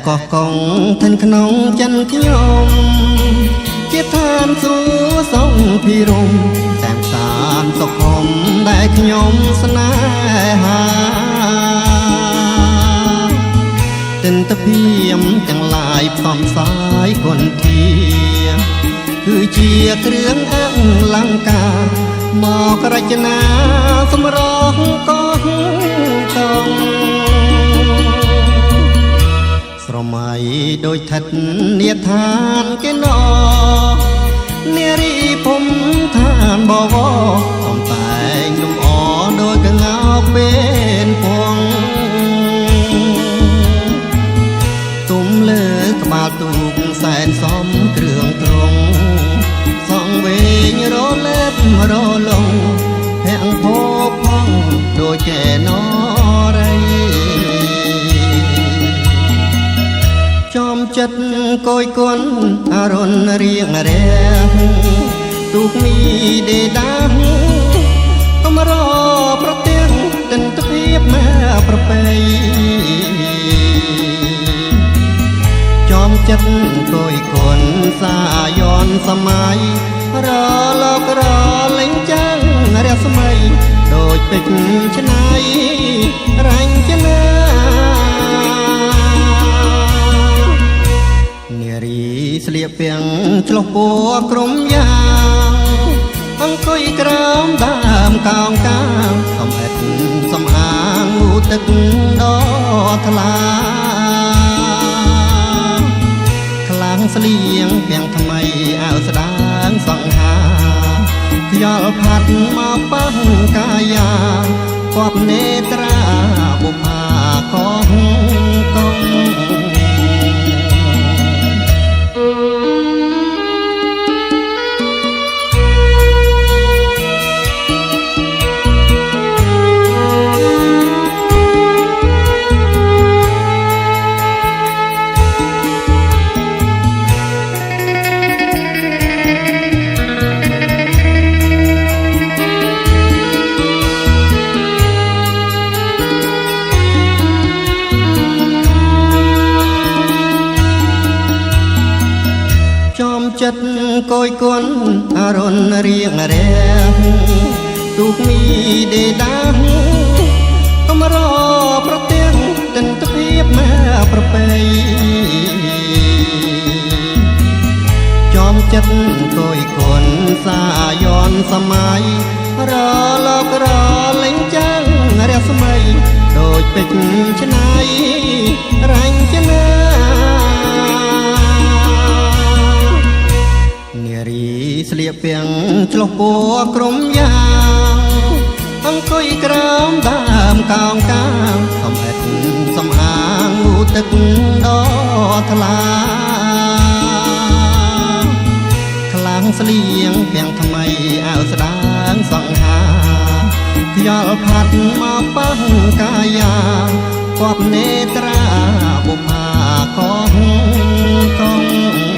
កោះកងថិនក្នុងចិនខ្ញុំជាឋានសួគ៌សងភិរមតែមសានសុខុមដែលខ្ញុំស្នេហាទិនតភៀមទាំងឡាយផ្សំផ្សាយគុណធាគឺជាគ្រឿងអលង្ការមករចនាសម្រស់កោះកងស្រមៃដូចថិតនាឋានគេណោនារីភូមិឋានបវរសំតែងលំអដោយកងោកបេនពងទុំលើក្បាលទូកសែនសំគ្រឿងត្រង់សងវែងរលែបរលងភាំងភពផងដូចកែណរៃចំចិត្តកយគុណអរុនរៀងរះទូកមីដេដាកំរប្រទេសទិនទ្វីបមកប្រពៃចំចិត្តកយគុណសាយនសម័យរលករលេងចាំងរស្មីដូចពេជ្រឆ្នៃរញ្ចនានារីស្លៀកពាំងឆ្លុះពណ៌ក្រុមយ៉ាងអង្គុយក្រោមដើមកោងកាងសំអិតសំអាងងូទឹកដ៏ថ្លាខ្លាំងស្លៀងពាំងថ្មីអាវស្ដាងសង្ហាខ្យល់ផាត់មកប៉ះកាយាគប់នេត្រាបុផាកោះកងចិត្តកយគុណអរុនរៀងរះទូកមីដេដាកំរប្រទេសទិនទ្វីបមកប្រពៃចំចិត្តកយគុណសាយនសម័យរលករលេងចាំងរស្មីដូចពេជ្រឆ្នៃរញ្ចនានារីស្លៀកពាំងឆ្លុះពណ៌ក្រុមយ៉ាងអង្គុយក្រោមដើមកោងកាងសំអិតសំអាងងូទឹកដ៏ថ្លាខ្លាំងស្លៀងពាំងថ្មីអាវស្ដាងសង្ហាខ្យល់ផាត់មកប៉ះកាយាគប់នេត្រាបុផាកោះកង